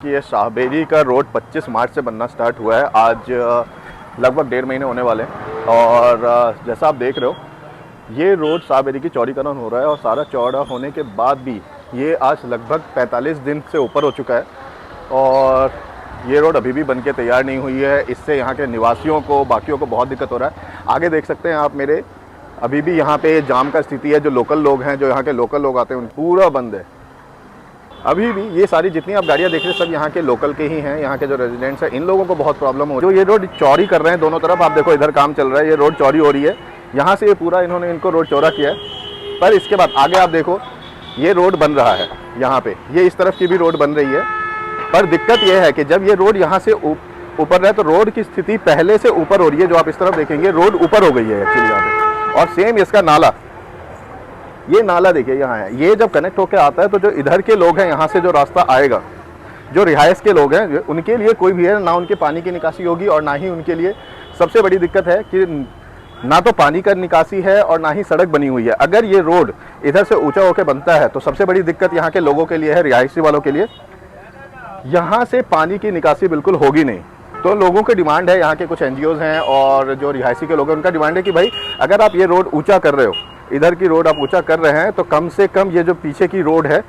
कि ये शाहबेरी का रोड 25 मार्च से बनना स्टार्ट हुआ है। आज लगभग 1.5 महीने होने वाले हैं और जैसा आप देख रहे हो ये रोड शाहबेरी की चौड़ीकरण हो रहा है और सारा चौड़ा होने के बाद भी ये आज लगभग 45 दिन से ऊपर हो चुका है और ये रोड अभी भी बन के तैयार नहीं हुई है। इससे यहाँ के निवासियों को, बाकियों को बहुत दिक्कत हो रहा है। आगे देख सकते हैं आप मेरे, अभी भी यहाँ पे जाम का स्थिति है। जो लोकल लोग हैं, जो यहाँ के लोकल लोग आते हैं, उन पूरा बंद है अभी भी। ये सारी जितनी आप गाड़ियाँ देख रहे हैं सब यहाँ के लोकल के ही हैं, यहाँ के जो रेजिडेंट्स हैं। इन लोगों को बहुत प्रॉब्लम हो रही है। जो ये रोड चौड़ी कर रहे हैं दोनों तरफ, आप देखो इधर काम चल रहा है, ये रोड चौड़ी हो रही है। यहाँ से ये पूरा इन्होंने इनको रोड चौड़ा किया है। पर इसके बाद आगे आप देखो ये रोड बन रहा है, यहाँ पे ये इस तरफ की भी रोड बन रही है। पर दिक्कत ये है कि जब ये रोड यहाँ से ऊपर रहे तो रोड की स्थिति पहले से ऊपर हो रही है। जो आप इस तरफ देखेंगे रोड ऊपर हो गई है एक्चुअली यहाँ पे। और सेम इसका नाला, ये नाला देखिए यहाँ है। ये जब कनेक्ट होकर आता है तो जो इधर के लोग हैं, यहाँ से जो रास्ता आएगा, जो रिहायश के लोग हैं, उनके लिए कोई भी है ना, उनके पानी की निकासी होगी और ना ही उनके लिए सबसे बड़ी दिक्कत है कि ना तो पानी का निकासी है और ना ही सड़क बनी हुई है। अगर ये रोड इधर से ऊंचा होकर बनता है तो सबसे बड़ी दिक्कत यहाँ के लोगों के लिए है, रिहायशी वालों के लिए। यहाँ से पानी की निकासी बिल्कुल होगी नहीं। तो लोगों की डिमांड है, यहाँ के कुछ एनजीओज हैं और जो रिहायशी के लोग हैं उनका डिमांड है कि भाई अगर आप ये रोड ऊंचा कर रहे हो, इधर की रोड आप ऊंचा कर रहे हैं, तो कम से कम ये जो पीछे की रोड है,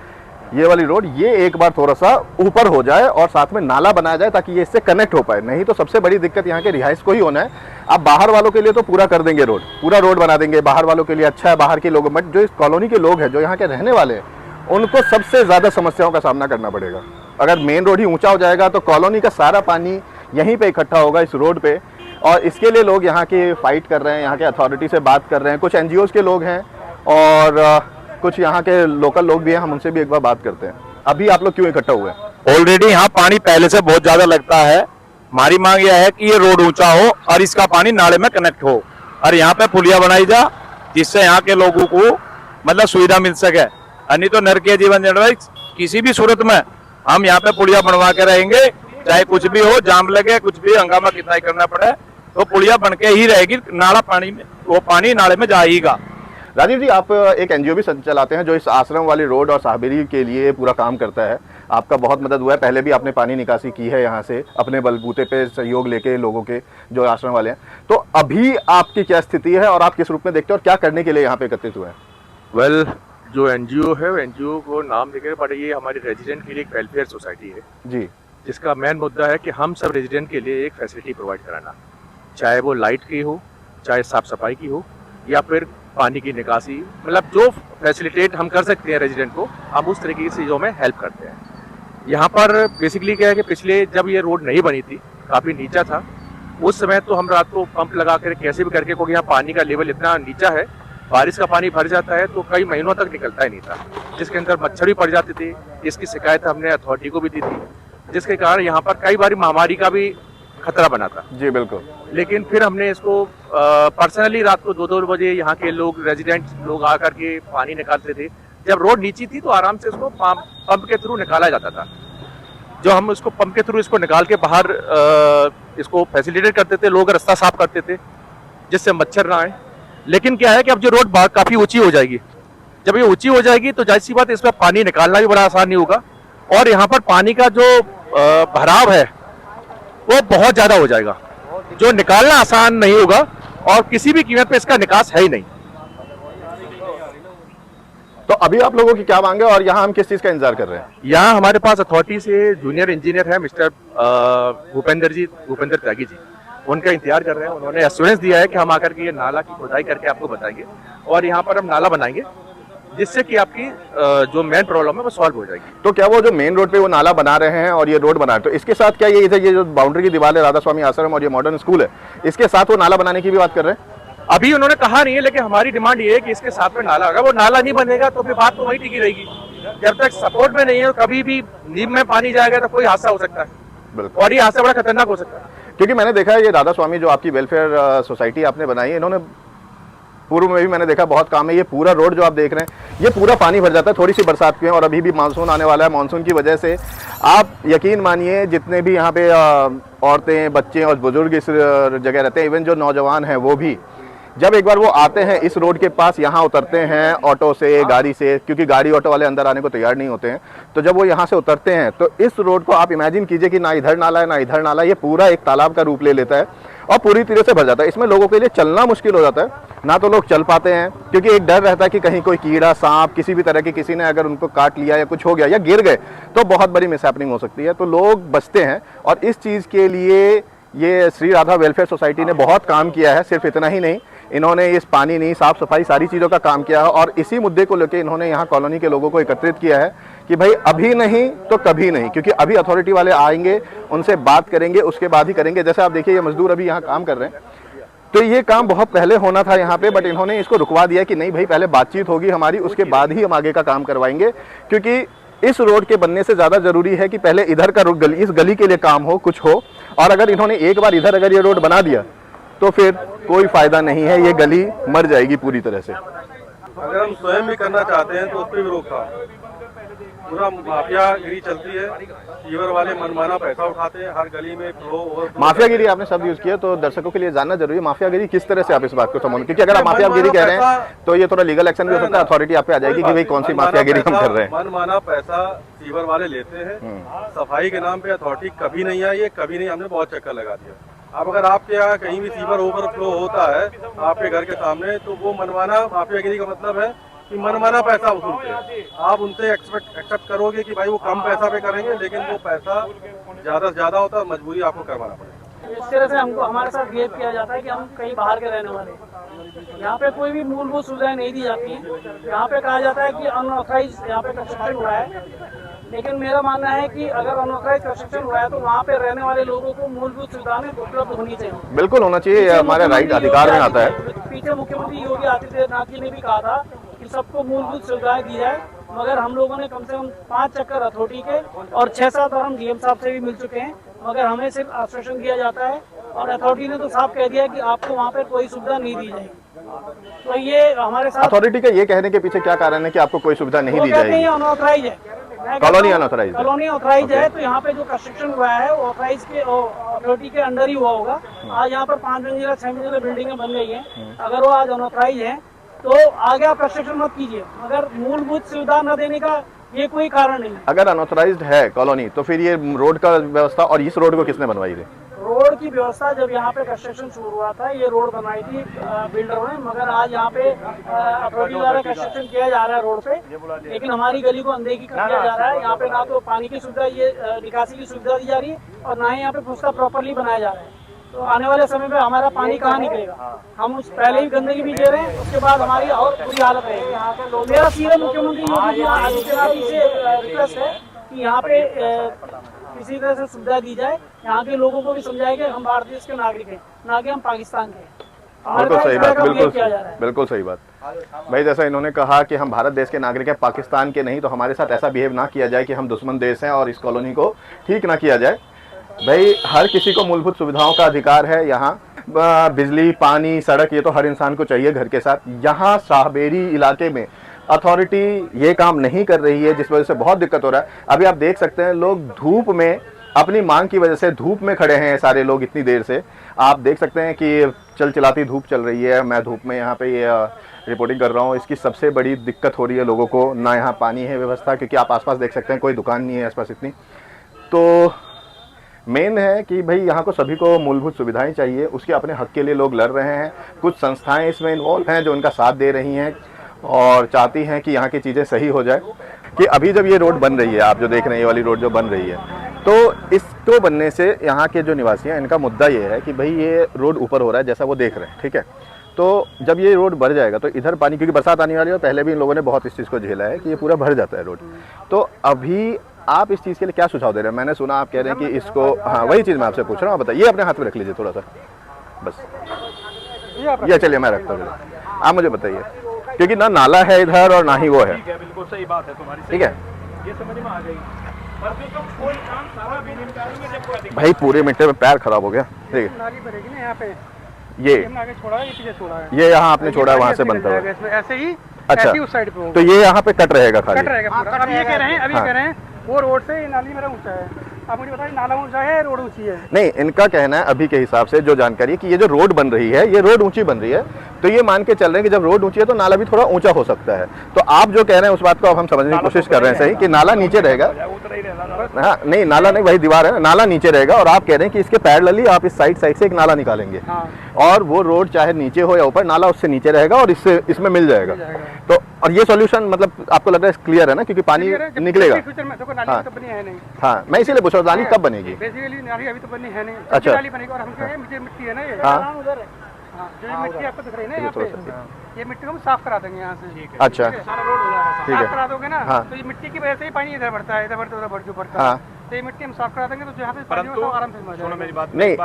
ये वाली रोड, ये एक बार थोड़ा सा ऊपर हो जाए और साथ में नाला बनाया जाए ताकि ये इससे कनेक्ट हो पाए। नहीं तो सबसे बड़ी दिक्कत यहाँ के रिहायश को ही होना है। आप बाहर वालों के लिए तो पूरा कर देंगे, रोड पूरा रोड बना देंगे, बाहर वालों के लिए अच्छा है, बाहर के लोग, बट जो इस कॉलोनी के लोग हैं, जो यहाँ के रहने वाले हैं, उनको सबसे ज़्यादा समस्याओं का सामना करना पड़ेगा। अगर मेन रोड ही ऊंचा हो जाएगा तो कॉलोनी का सारा पानी यहीं पे इकट्ठा होगा इस रोड पे। और इसके लिए लोग यहाँ के फाइट कर रहे हैं, यहाँ के अथॉरिटी से बात कर रहे हैं। कुछ एनजीओज के लोग हैं और कुछ यहाँ के लोकल लोग भी हैं, हम उनसे भी एक बार बात करते हैं। अभी आप लोग क्यों इकट्ठा हुए हैं? ऑलरेडी यहाँ पानी पहले से बहुत ज्यादा लगता है। हमारी मांग यह है कि ये रोड ऊंचा हो और इसका पानी नाले में कनेक्ट हो और यहाँ पे पुलिया बनाई जा, जिससे यहाँ के लोगों को मतलब सुविधा मिल सके। नहीं तो नरकीय जीवन निर्वाह किसी भी सूरत में हम यहाँ पे पुलिया बनवा के रहेंगे, चाहे कुछ भी हो, जाम लगे, कुछ भी हंगामा कितना ही करना पड़े, तो पुलिया बन के ही रहेगी। नाला पानी में, वो पानी नाले में जाएगा। राजीव जी, आप एक एनजीओ भी चलाते हैं जो इस आश्रम वाली रोड और शाहबेरी के लिए पूरा काम करता है। आपका बहुत मदद हुआ है, पहले भी आपने पानी निकासी की है यहाँ से अपने बलबूते पे सहयोग लेके लोगों के, जो आश्रम वाले हैं। तो अभी आपकी क्या स्थिति है और आप किस रूप में देखते हैं और क्या करने के लिए यहाँ पे एकत्रित हुए हैं? वेल, जो एनजीओ है, एनजीओ को नाम देकर, बट ये हमारी रेजिडेंट के लिए एक वेलफेयर सोसाइटी है जी, जिसका मेन मुद्दा है कि हम सब रेजिडेंट के लिए एक फैसिलिटी प्रोवाइड कराना, चाहे वो लाइट की हो, चाहे साफ सफाई की हो, या फिर पानी की निकासी, मतलब जो फैसिलिटेट हम कर सकते हैं रेजिडेंट को, हम उस तरीके की चीज़ों में हेल्प करते हैं। यहाँ पर बेसिकली क्या है कि पिछले जब ये रोड नहीं बनी थी, काफ़ी नीचा था, उस समय तो हम रात को पंप लगा कर कैसे भी करके, क्योंकि यहाँ पानी का लेवल इतना नीचा है, बारिश का पानी भर जाता है तो कई महीनों तक निकलता ही नहीं था, जिसके अंदर मच्छर भी पड़ जाते थे। इसकी शिकायत हमने अथॉरिटी को भी दी थी, जिसके कारण यहाँ पर कई बार महामारी का भी खतरा बना था। जी बिल्कुल। लेकिन फिर हमने इसको पर्सनली रात को 2-2 बजे यहाँ के लोग, रेजिडेंट लोग आकर के पानी निकालते थे। जब रोड नीची थी तो आराम से इसको पंप के थ्रू निकाला जाता था। जो हम इसको पंप के थ्रू इसको निकाल के बाहर इसको फैसिलिटेट करते थे, लोग रास्ता साफ करते थे जिससे मच्छर ना आए। लेकिन क्या है कि अब जो रोड काफ़ी ऊंची हो जाएगी, जब ये ऊंची हो जाएगी तो जाहिर सी बात, इसमें पानी निकालना भी बड़ा आसान नहीं होगा और यहाँ पर पानी का जो भराव है वो बहुत ज़्यादा हो जाएगा, जो निकालना आसान नहीं होगा और किसी भी कीमत पे इसका निकास है ही नहीं। तो अभी आप लोगों की क्या मांग है और यहाँ हम किस चीज़ का इंतजार कर रहे हैं? यहाँ हमारे पास अथॉरिटी से जूनियर इंजीनियर है मिस्टर भूपेंद्र त्यागी जी, उनका इंतजार कर रहे हैं। उन्होंने एश्योरेंस दिया है कि हम आकर के ये नाला की खुदाई करके आपको बताएंगे और यहाँ पर हम नाला बनाएंगे, जिससे कि आपकी जो मेन प्रॉब्लम है वो सॉल्व हो जाएगी। तो क्या वो जो मेन रोड पे वो नाला बना रहे हैं और ये रोड बना रहे हैं, तो इसके साथ क्या ये इधर ये जो बाउंड्री की दीवार है, राधा स्वामी आश्रम और ये मॉडर्न स्कूल है, इसके साथ वो नाला बनाने की भी बात कर रहे हैं? अभी उन्होंने कहा नहीं है, लेकिन हमारी डिमांड ये है कि इसके साथ में नाला, अगर वो नाला नहीं बनेगा तो फिर बात तो वही टिकी रहेगी। जब तक सपोर्ट में नहीं है, कभी भी नींव में पानी जाएगा तो कोई हादसा हो सकता है। बिल्कुल। और ये हादसा बड़ा खतरनाक हो सकता है, क्योंकि मैंने देखा है ये राधा स्वामी जो आपकी वेलफेयर सोसाइटी आपने बनाई है, इन्होंने पूर्व में भी मैंने देखा बहुत काम है। ये पूरा रोड जो आप देख रहे हैं ये पूरा पानी भर जाता है थोड़ी सी बरसात में, और अभी भी मानसून आने वाला है। मानसून की वजह से आप यकीन मानिए जितने भी यहाँ पे औरतें, बच्चे और बुजुर्ग इस जगह रहते हैं, इवन जो नौजवान हैं वो भी जब एक बार वो आते हैं इस रोड के पास, यहाँ उतरते हैं ऑटो से, गाड़ी से, क्योंकि गाड़ी ऑटो वाले अंदर आने को तैयार नहीं होते हैं, तो जब वो यहाँ से उतरते हैं तो इस रोड को आप इमेजिन कीजिए कि ना इधर नाला है ना इधर नाला है, ये पूरा एक तालाब का रूप ले लेता है और पूरी तरह से भर जाता है। इसमें लोगों के लिए चलना मुश्किल हो जाता है, ना तो लोग चल पाते हैं क्योंकि एक डर रहता है कि कहीं कोई कीड़ा, सांप, किसी भी तरह की किसी ने अगर उनको काट लिया या कुछ हो गया या गिर गए तो बहुत बड़ी मिसहैपनिंग हो सकती है। तो लोग बचते हैं और इस चीज़ के लिए ये श्री राधा वेलफेयर सोसाइटी ने बहुत काम किया है। सिर्फ इतना ही नहीं, इन्होंने इस पानी नहीं, साफ सफाई, सारी चीज़ों का काम किया है और इसी मुद्दे को लेकर इन्होंने यहाँ कॉलोनी के लोगों को एकत्रित किया है कि भाई अभी नहीं तो कभी नहीं, क्योंकि अभी अथॉरिटी वाले आएंगे, उनसे बात करेंगे, उसके बाद ही करेंगे। जैसे आप देखिए ये मजदूर अभी यहाँ काम कर रहे हैं, तो ये काम बहुत पहले होना था यहाँ पे, बट इन्होंने इसको रुकवा दिया कि नहीं भाई पहले बातचीत होगी हमारी, उसके बाद ही हम आगे का काम करवाएंगे, क्योंकि इस रोड के बनने से ज़्यादा ज़रूरी है कि पहले इधर का गली, इस गली के लिए काम हो, कुछ हो। और अगर इन्होंने एक बार इधर अगर ये रोड बना दिया तो फिर कोई फायदा नहीं है, ये गली मर जाएगी पूरी तरह से। अगर हम स्वयं भी करना चाहते हैं तो उस पर भी रोकथाम, पूरा माफियागिरी चलती है, सीवर वाले मनमाना पैसा उठाते हैं, हर गली में माफियागिरी आपने शब्द यूज किया, तो दर्शकों के लिए जानना जरूरी है माफियागिरी किस तरह से आप इस बात को समझ, क्योंकि अगर आप माफियागिरी कह रहे हैं तो ये थोड़ा लीगल एक्शन भी हो सकता है, अथॉरिटी आप पे आ जाएगी कि भाई कौन सी माफियागिरी हम कर रहे हैं। मनमाना पैसा सीवर वाले लेते हैं, सफाई के नाम पे अथॉरिटी कभी नहीं आई है, कभी नहीं, हमने बहुत चक्कर लगा दिया। अब अगर आपके यहाँ कहीं भी सीवर ओवरफ्लो होता है आपके घर के सामने, तो वो मनमाना माफियागिरी का मतलब है कि मनमाना पैसा वसूलते हैं। आप उनसे एक्सेप्ट करोगे कि भाई वो कम पैसा पे करेंगे, लेकिन वो पैसा ज्यादा से ज्यादा होता है, मजबूरी आपको करवाना पड़ेगा। इस तरह से हमको हमारे साथ बिहेव किया जाता है कि हम कहीं बाहर के रहने वाले हैं, यहाँ पे कोई भी मूलभूत सुविधाएं नहीं दी जाती हैं। यहाँ पे कहा जाता है कि अनऑथराइज यहाँ पे कंस्ट्रक्शन हुआ है, लेकिन मेरा मानना है कि अगर अनऑथराइज कंस्ट्रक्शन हुआ है तो वहाँ पे रहने वाले लोगों को मूलभूत सुविधाएं उपलब्ध होनी चाहिए। बिल्कुल होना चाहिए, ये हमारे राइट अधिकार में आता है। पीछे मुख्यमंत्री योगी आदित्यनाथ जी ने भी कहा था कि सबको मूलभूत सुविधाएं दी जाए, मगर हम लोगों ने कम से कम 5 चक्कर अथॉरिटी के और 6-7 बार हम डीएम साहब से भी मिल चुके हैं, मगर हमें सिर्फ आश्वासन दिया जाता है और अथॉरिटी ने तो साफ कह दिया कि आपको वहाँ पे कोई सुविधा नहीं दी जाएगी। तो ये हमारे साथ अथॉरिटी के ये कहने के पीछे क्या कारण है कि आपको कोई सुविधा नहीं दी जाएगी? अनऑथराइज है, कॉलोनी अनऑथराइज, कॉलोनी ऑथराइज है, तो यहाँ पे जो कंस्ट्रक्शन हुआ है वो ऑथराइज के अथॉरिटी के अंडर ही हुआ होगा। आज यहाँ पर 5 मंजिला 6 मंजिला बिल्डिंगें बन गई हैं, अगर वो आज अनऑथराइज है तो आगे आप कंस्ट्रक्शन मत कीजिए, मगर मूलभूत सुविधा न देने का ये कोई कारण नहीं। अगर अनऑथराइज्ड है कॉलोनी तो फिर ये रोड का व्यवस्था और इस रोड को किसने बनवाई थी? रोड की व्यवस्था जब यहाँ पे कंस्ट्रक्शन शुरू हुआ था, ये रोड बनाई थी बिल्डरों ने, मगर आज यहाँ पे अथॉरिटी द्वारा कंस्ट्रक्शन किया जा रहा है रोड पे, लेकिन हमारी गली को अनदेखी कर दिया जा रहा है। यहाँ पे ना तो पानी की सुविधा, ये निकासी की सुविधा दी जा रही है और ना ही यहाँ पे पुस्ता प्रॉपरली बनाया जा रहा है। तो आने वाले समय में हमारा पानी कहाँ निकलेगा? हम उस पहले ही गंदगी भी दे रहे हैं, उसके बाद हमारी और बुरी हालत है। यहाँ के लोग, मेरा सीधे मुख्यमंत्री योगी आदित्यनाथ जी से रिक्वेस्ट है कि यहाँ पे किसी तरह से सुविधा दी जाए, यहाँ के लोगों को भी समझाए कि हम भारत देश के नागरिक हैं, ना कि हम पाकिस्तान के। बिल्कुल सही बात, बिल्कुल सही बात भाई। जैसा इन्होंने कहा कि हम भारत देश के नागरिक हैं, पाकिस्तान के नहीं, तो हमारे साथ ऐसा बिहेव ना किया जाए कि हम दुश्मन देश हैं और इस कॉलोनी को ठीक ना किया जाए। भाई हर किसी को मूलभूत सुविधाओं का अधिकार है। यहाँ बिजली, पानी, सड़क, ये तो हर इंसान को चाहिए घर के साथ। यहाँ शाहबेरी इलाके में अथॉरिटी ये काम नहीं कर रही है, जिस वजह से बहुत दिक्कत हो रहा है। अभी आप देख सकते हैं लोग धूप में अपनी मांग की वजह से धूप में खड़े हैं, सारे लोग इतनी देर से। आप देख सकते हैं कि चिलचिलाती धूप चल रही है। मैं धूप में यहाँ पे रिपोर्टिंग कर रहा हूँ। इसकी सबसे बड़ी दिक्कत हो रही है लोगों को, ना यहाँ पानी है व्यवस्था, क्योंकि आप आसपास देख सकते हैं कोई दुकान नहीं है आसपास इतनी। तो मेन है कि भाई यहाँ को सभी को मूलभूत सुविधाएं चाहिए, उसके अपने हक के लिए लोग लड़ रहे हैं। कुछ संस्थाएं इसमें इन्वॉल्व हैं जो उनका साथ दे रही हैं और चाहती हैं कि यहाँ की चीज़ें सही हो जाए। कि अभी जब ये रोड बन रही है, आप जो देख रहे हैं ये वाली रोड जो बन रही है, तो इसको बनने से यहाँ के जो निवासी हैं इनका मुद्दा ये है कि भाई ये रोड ऊपर हो रहा है जैसा वो देख रहे हैं, ठीक है। तो जब ये रोड भर जाएगा तो इधर पानी, क्योंकि बरसात आने वाली है, पहले भी इन लोगों ने बहुत इस चीज़ को झेला है कि ये पूरा भर जाता है रोड। तो अभी आप इस चीज़ के लिए क्या सुझाव दे रहे हैं? मैंने सुना आप कह रहे हैं कि इसको, हाँ वही चीज़ मैं आपसे पूछ रहा हूँ, आप बताइए। अपने हाथ में रख लीजिए थोड़ा सा, बस ये चलिए मैं रखता हूँ। आप मुझे बताइए, क्योंकि ना नाला है इधर और ना ही वो है। बिल्कुल सही बात है तुम्हारी, ठीक है, ये समझ में आ गई। भाई पूरे मिनट में पैर खराब हो गया। ठीक है, नाली भरेगी ना यहाँ पे, ये आगे छोड़ा है, ये पीछे छोड़ा है, ये यहाँ आपने छोड़ा है, वहाँ से बनता है ऐसे ही। अच्छा, उस साइड पे तो ये यहाँ पे कट रहेगा खाली, कट रहेगा पूरा। अब ये कह रहे हैं, अभी कह रहे हैं वो रोड से नाली मेरा ऊंचा है। आप मुझे बताइए, नाला ऊंचा है, रोड ऊंची है? नहीं, इनका कहना है अभी के हिसाब से जो जानकारी है कि ये जो रोड बन रही है, ये रोड ऊंची बन रही है, तो ये मान के चल रहे हैं कि जब रोड ऊंची है तो नाला भी थोड़ा ऊंचा हो सकता है। तो आप जो कह रहे हैं उस बात को अब हम समझने की कोशिश कर रहे हैं सही कि नाला नीचे रहेगा। हाँ नहीं, नाला नहीं, वही दीवार है, नाला नीचे रहेगा। और आप कह रहे हैं कि इसके पैरेलली आप इस साइड से एक नाला निकालेंगे और वो रोड चाहे नीचे हो या ऊपर, नाला उससे नीचे रहेगा और इससे इसमें मिल जाएगा। तो और ये सॉल्यूशन मतलब आपको लग रहा है क्लियर है ना, क्योंकि पानी निकलेगा। हाँ हाँ, मैं इसीलिए पूछ रहा हूँ नाली कब बनेगी। बेसिकली नाली अभी तो बनी है नहीं। अच्छा। नाली बनेगी और हम क्या है, मुझे मिट्टी है ना ये। हाँ। उधर है। हाँ, जो ये मिट्टी आपको दिख रही है ना यहाँ पे, ये मिट्टी को हम साफ करा देंगे यहाँ से। अच्छा सारा रोड हो जाएगा। ठीक है। साफ करा दोगे ना, हाँ। तो ये मिट्टी की वजह से ही पानी इधर बढ़ता है, इधर बढ़ता है, उधर बढ़ता हाँ। है। तो ये मिट्टी हम साफ करा देंगे तो जहाँ पे पानी होगा वो आराम से सुनो मेरी बात, नहीं,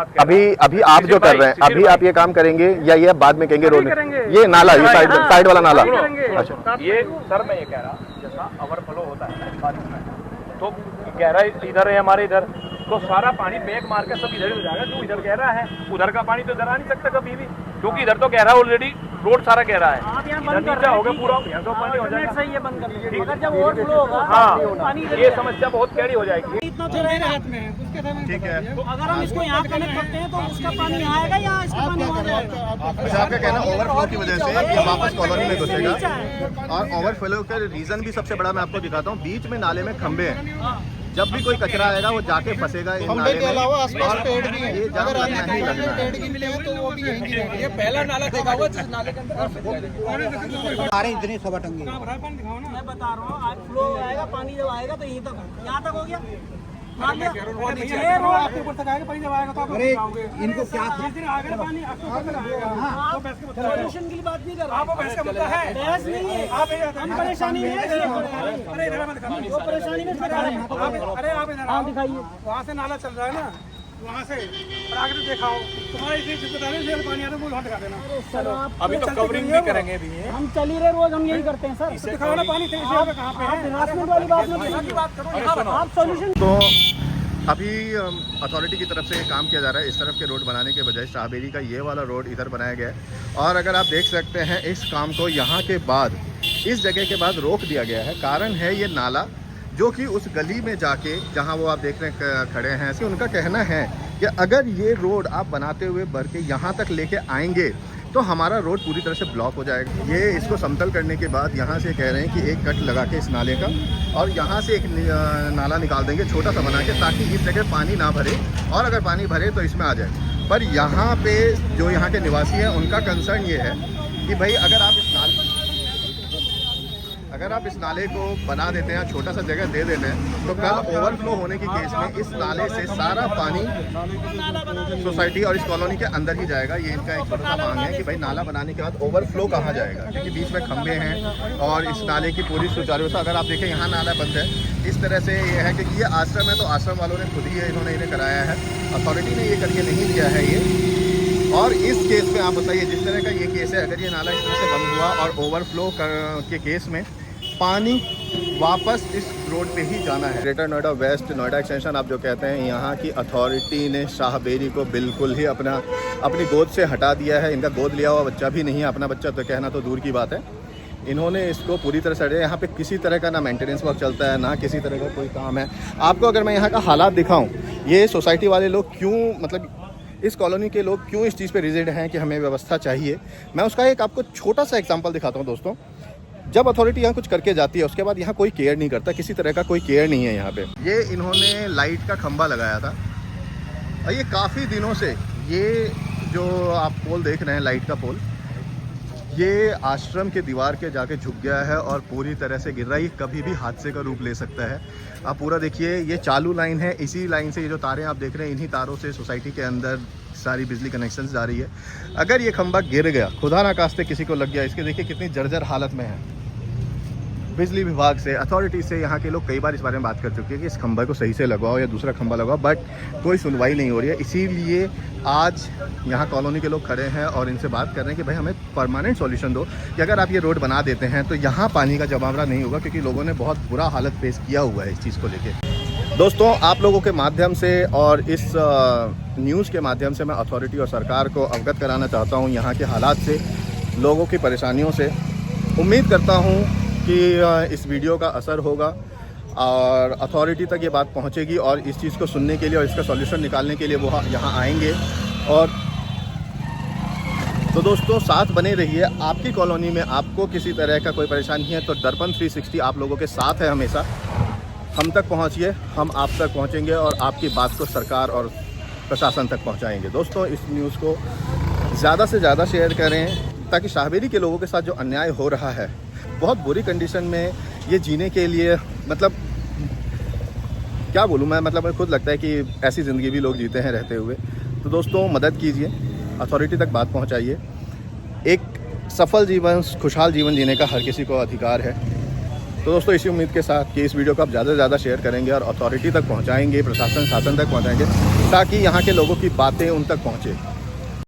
अभी आप जो कर रहे हैं, अभी आप ये काम करेंगे या ये बाद में कहेंगे रोड? ये नाला, ये साइड वाला नाला। अच्छा, ये सर मैं ये कह रहा, जैसा ओवरफ्लो होता है बारिश में, तो गहरा इधर है हमारे इधर, तो सारा पानी बैग मार के सब इधर ही हो जाएगा। जो इधर गहरा है उधर का पानी तो इधर आ नहीं सकता कभी भी, क्योंकि इधर तो गहरा ऑलरेडी, रोड सारा गहरा है। आप यहाँ इधर बंद कर नीचा रहे होगा हैं, पूरा, यहाँ तो पानी हो जाएगा। सही है, बंद कर लीजिए। अगर जब ओवरफ्लो होगा हाँ, पानी इधर ये समस्या बहुत कैडी हो जाएगी। इतना तो मेरे हाथ में है, उसके साथ में ठीक है। तो अगर हम इसको यहाँ कनेक्ट करते हैं तो उसका पानी यहाँ आएगा या इसका पानी वहाँ जाएगा? अच्छा, आपका कहना ओवरफ्लो की वजह से ये वापस कॉलोनी में घुसेगा। और ओवरफ्लो का रीजन भी सबसे बड़ा मैं आपको दिखाता हूँ, बीच में नाले में खंबे हैं। जब भी कोई कचरा आएगा वो जाके फंसेगा इन नाले में। अलावा आसपास पेड़ भी हैं। ये जाम अगर लगना ही लगना है। पेड़ की मिले हैं तो वो भी यहीं की रहेंगे। ये पहला नाला देखा होगा जिस नाले के अंदर हमारे इतनी सवा टंगी मैं बता रहा हूँ, आज फ्लो आएगा, पानी जब आएगा तो यहीं तक, यहाँ तक हो गया। मान लिया ये रोड आपके ऊपर तक आएगा, पानी जब आएगा तो आप अरे इनको क्या जिस दिन आएगा ना पानी आपके ऊपर तक आएगा। सॉल्यूशन की बात नहीं कर रहा, आपको बहस का मुद्दा है, बहस नहीं है। आप हम परेशानी में है, अरे इधर मत दिखाओ, वो परेशानी में दिखा रहे हैं। अरे आप इधर आओ, दिखाइए। वहाँ से नाला चल रहा है ना, वहाँ से और आगे तो दिखाओ, तुम्हारे इतनी जिम्मेदारी से पानी आता है वो वहाँ दिखा देना। चलो अभी तो कवरिंग भी करेंगे भी है। हम चल ही रहे, रोज हम यही करते हैं सर। दिखाओ ना पानी कहाँ पे है, हरासमेंट वाली बात नहीं, बात करो आप सॉल्यूशन। तो अभी अथॉरिटी की तरफ से ये काम किया जा रहा है, इस तरफ के रोड बनाने के बजाय शाहबेरी का ये वाला रोड इधर बनाया गया है। और अगर आप देख सकते हैं इस काम को यहाँ के बाद, इस जगह के बाद रोक दिया गया है। कारण है ये नाला जो कि उस गली में जाके, जहाँ वो आप देख रहे हैं खड़े हैं, ऐसे उनका कहना है कि अगर ये रोड आप बनाते हुए भर के यहाँ तक लेके आएंगे तो हमारा रोड पूरी तरह से ब्लॉक हो जाएगा। ये इसको समतल करने के बाद यहाँ से कह रहे हैं कि एक कट लगा के इस नाले का और यहाँ से एक नाला निकाल देंगे छोटा सा बना के, ताकि इस जगह पानी ना भरे, और अगर पानी भरे तो इसमें आ जाए। पर यहाँ पे जो यहाँ के निवासी हैं उनका कंसर्न ये है कि भाई अगर आप इस नाले को बना देते हैं, छोटा सा जगह दे देते हैं, तो कल ओवरफ्लो होने की केस में इस नाले से सारा पानी सोसाइटी और इस कॉलोनी के अंदर ही जाएगा। ये इनका एक छोटा सा मांग है कि भाई नाला बनाने के बाद ओवरफ्लो कहाँ जाएगा, क्योंकि बीच में खंभे हैं और इस नाले की पूरी सुचारू से, अगर आप देखें यहाँ नाला बंद है। इस तरह से ये है क्योंकि ये आश्रम है, तो आश्रम वालों ने खुद ही इन्होंने इन्हें कराया है, अथॉरिटी ने ये करके नहीं दिया है ये। और इस केस में आप बताइए, जिस तरह का ये केस है, अगर ये नाला इस तरह से बंद हुआ और ओवरफ्लो के केस में पानी वापस इस रोड पे ही जाना है। Greater Noida west, Noida extension आप जो कहते हैं, यहाँ की अथॉरिटी ने शाहबेरी को बिल्कुल ही अपनी गोद से हटा दिया है। इनका गोद लिया हुआ बच्चा भी नहीं है, अपना बच्चा तो कहना तो दूर की बात है। इन्होंने इसको पूरी तरह से, यहाँ पे किसी तरह का ना मेंटेनेंस वर्क चलता है, ना किसी तरह का कोई काम है। आपको अगर मैं यहाँ का हालात दिखाऊँ, ये सोसाइटी वाले लोग क्यों, मतलब इस कॉलोनी के लोग क्यों इस चीज़ पे रिजिड हैं कि हमें व्यवस्था चाहिए, मैं उसका एक आपको छोटा सा एग्जांपल दिखाता हूँ दोस्तों। जब अथॉरिटी यहाँ कुछ करके जाती है उसके बाद यहाँ कोई केयर नहीं करता, किसी तरह का कोई केयर नहीं है यहाँ पे। ये इन्होंने लाइट का खंभा लगाया था और ये काफ़ी दिनों से, ये जो आप पोल देख रहे हैं, लाइट का पोल, ये आश्रम के दीवार के जाके झुक गया है और पूरी तरह से गिर रहा है। ये कभी भी हादसे का रूप ले सकता है। आप पूरा देखिए, ये चालू लाइन है, इसी लाइन से ये जो तारें आप देख रहे हैं, इन्हीं तारों से सोसाइटी के अंदर सारी बिजली कनेक्शंस जा रही है। अगर ये खंभा गिर गया, खुदा ना खास्ते किसी को लग गया, इसके देखिए कितनी जर्जर हालत में है। बिजली विभाग से, अथॉरिटी से यहाँ के लोग कई बार इस बारे में बात कर चुके हैं कि इस खंभे को सही से लगवाओ या दूसरा खंभा लगाओ, बट कोई सुनवाई नहीं हो रही है। इसीलिए आज यहाँ कॉलोनी के लोग खड़े हैं और इनसे बात कर रहे हैं कि भाई हमें परमानेंट सॉल्यूशन दो, कि अगर आप ये रोड बना देते हैं तो यहाँ पानी का जमावड़ा नहीं होगा, क्योंकि लोगों ने बहुत बुरा हालत फेस किया हुआ है इस चीज़ को लेके। दोस्तों, आप लोगों के माध्यम से और इस न्यूज़ के माध्यम से मैं अथॉरिटी और सरकार को अवगत कराना चाहता हूँ यहाँ के हालात से, लोगों की परेशानियों से। उम्मीद करता हूँ कि इस वीडियो का असर होगा और अथॉरिटी तक ये बात पहुंचेगी और इस चीज़ को सुनने के लिए और इसका सॉल्यूशन निकालने के लिए वो यहाँ आएंगे और तो दोस्तों साथ बने रहिए। आपकी कॉलोनी में आपको किसी तरह का कोई परेशानी है तो दर्पण 360 आप लोगों के साथ है हमेशा। हम तक पहुंचिए, हम आप तक पहुंचेंगे और आपकी बात को सरकार और प्रशासन तक पहुंचाएंगे। दोस्तों इस न्यूज़ को ज़्यादा से ज़्यादा शेयर करें ताकि शाहबेरी के लोगों के साथ जो अन्याय हो रहा है, बहुत बुरी कंडीशन में ये जीने के लिए, मतलब क्या बोलूँ मैं, मतलब मुझे खुद लगता है कि ऐसी ज़िंदगी भी लोग जीते हैं रहते हुए। तो दोस्तों मदद कीजिए, अथॉरिटी तक बात पहुंचाइए। एक सफल जीवन, खुशहाल जीवन जीने का हर किसी को अधिकार है। तो दोस्तों इसी उम्मीद के साथ कि इस वीडियो को आप ज़्यादा से ज़्यादा शेयर करेंगे और अथॉरिटी तक पहुंचाएंगे, प्रशासन शासन तक पहुंचाएंगे ताकि यहाँ के लोगों की बातें उन तक पहुँचे।